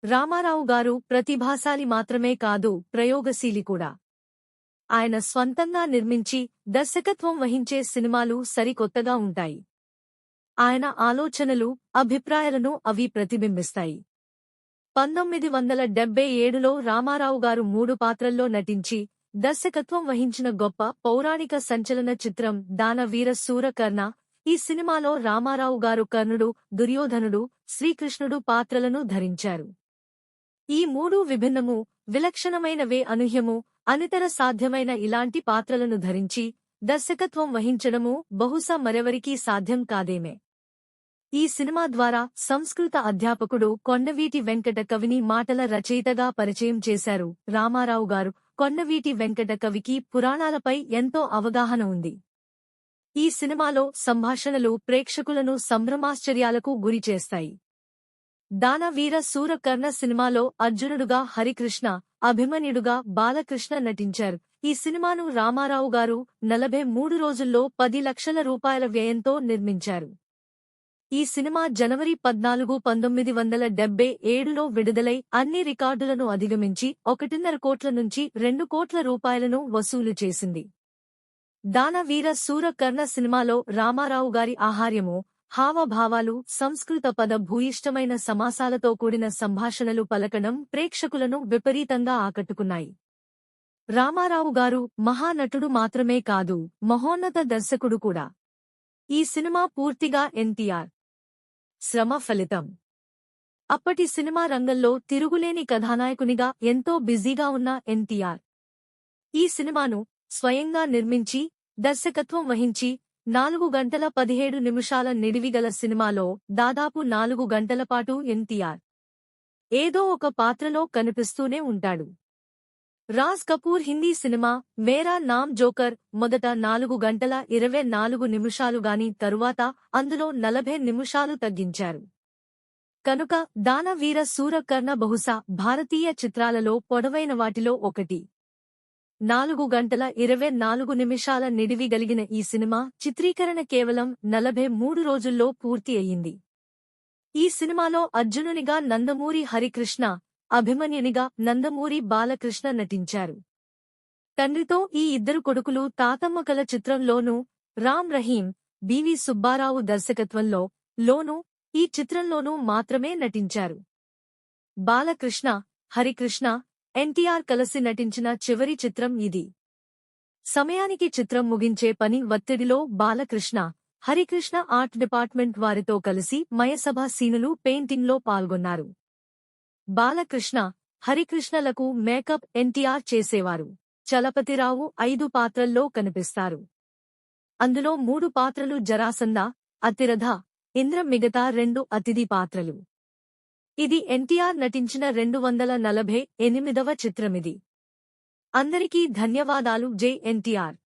రామారావు గారు ప్రతిభాశాలి మాత్రమే కాదు, ప్రయోగశీలి కూడా. ఆయన స్వంతంగా నిర్మించి దర్శకత్వం వహించే సినిమాలు సరికొత్తగా ఉంటాయి. ఆయన ఆలోచనలు, అభిప్రాయాలను అవి ప్రతిబింబిస్తాయి. 1977లో రామారావు గారు 3 పాత్రల్లో నటించి దర్శకత్వం వహించిన గొప్ప పౌరాణిక సంచలన చిత్రం దానవీర శూర కర్ణ. ఈ సినిమాలో రామారావు గారు కర్ణుడు, దుర్యోధనుడు, శ్రీకృష్ణుడు పాత్రలను ధరించారు. ఈ 3 విభిన్నము, విలక్షణమైనవే. అనూహ్యము, అనితర సాధ్యమైన ఇలాంటి పాత్రలను ధరించి దర్శకత్వం వహించడము బహుశా మరెవరికీ సాధ్యం కాదేమే. ఈ సినిమా ద్వారా సంస్కృత అధ్యాపకుడు కొండవీటి వెంకట కవిని మాటల రచయితగా పరిచయం చేశారు రామారావు గారు. కొండవీటి వెంకట కవికి పురాణాలపై ఎంతో అవగాహన ఉంది. ఈ సినిమాలో సంభాషణలు ప్రేక్షకులను సంభ్రమాశ్చర్యాలకు గురిచేస్తాయి. దానవీర శూర కర్ణ సినిమాలో అర్జునుడుగా హరికృష్ణ, అభిమన్యుడుగా బాలకృష్ణ నటించారు. ఈ సినిమాను రామారావు గారు 43 రోజుల్లో 10 లక్షల రూపాయల వ్యయంతో నిర్మించారు. ఈ సినిమా జనవరి 14, 1977లో విడుదలై అన్ని రికార్డులను అధిగమించి 1.5 కోట్ల నుంచి 2 కోట్ల రూపాయలను వసూలు చేసింది. దానవీర శూర కర్ణ సినిమాలో రామారావు గారి ఆహార్యము, హావభావాలు, సంస్కృత పద భూయిష్టమైన సమాసాలతో కూడిన సంభాషణలు పలకడం ప్రేక్షకులను విపరీతంగా ఆకట్టుకున్నాయి. రామారావు గారు మహానటుడు మాత్రమే కాదు, మహోన్నత దర్శకుడు కూడా. ఈ సినిమా పూర్తిగా ఎన్టీఆర్ శ్రమ ఫలితం. అప్పటి సినిమా రంగంలో తిరుగులేని కథానాయకునిగా ఎంతో బిజీగా ఉన్న ఎన్టీఆర్ ఈ సినిమాను స్వయంగా నిర్మించి దర్శకత్వం వహించి 4 గంటల 17 నిమిషాల నిడివిగల సినిమాలో దాదాపు 4 గంటల పాటు ఎన్టీఆర్ ఏదో ఒక పాత్రలో కనిపిస్తూనే ఉంటాడు. రాజ్ కపూర్ హిందీ సినిమా మేరా నామ్ జోకర్ మొదట 4 గంటల 24 నిమిషాలుగాని తరువాత అందులో 40 నిమిషాలు తగ్గించారు. కనుక దానవీర శూర కర్ణ బహుశా భారతీయ చిత్రాలలో పొడవైన వాటిలో ఒకటి. 4 గంటల 24 నిమిషాల నిడివి గలిగిన ఈ సినిమా చిత్రీకరణ కేవలం 43 రోజుల్లో పూర్తి అయ్యింది. ఈ సినిమాలో అర్జునునిగా నందమూరి హరికృష్ణ, అభిమన్యునిగా నందమూరి బాలకృష్ణ నటించారు. తండ్రితో ఈ ఇద్దరు కొడుకులు తాతమ్మ కల చిత్రంలోనూ, రామ్ రహీం, బివి సుబ్బారావు దర్శకత్వంలో లోనూ ఈ చిత్రంలోనూ మాత్రమే నటించారు. బాలకృష్ణ, హరికృష్ణ, ఎన్టీఆర్ కలిసి నటించిన చివరి చిత్రం ఇది. సమయానికి చిత్రం ముగించే పని ఒత్తిడిలో బాలకృష్ణ, హరికృష్ణ ఆర్ట్ డిపార్ట్మెంట్ వారితో కలిసి మయసభ సీనులు పెయింటింగ్లో పాల్గొన్నారు. బాలకృష్ణ, హరికృష్ణలకు మేకప్ ఎన్టీఆర్ చేసేవారు. చలపతిరావు 5 పాత్రల్లో కనిపిస్తారు. అందులో 3 పాత్రలు జరాసంద, అతిరథ, ఇంద్ర, మిగతా 2 అతిథి పాత్రలు. ఇది ఎన్టీఆర్ నటించిన 248వ చిత్రమిది. అందరికీ ధన్యవాదాలు. జై ఎన్టీఆర్.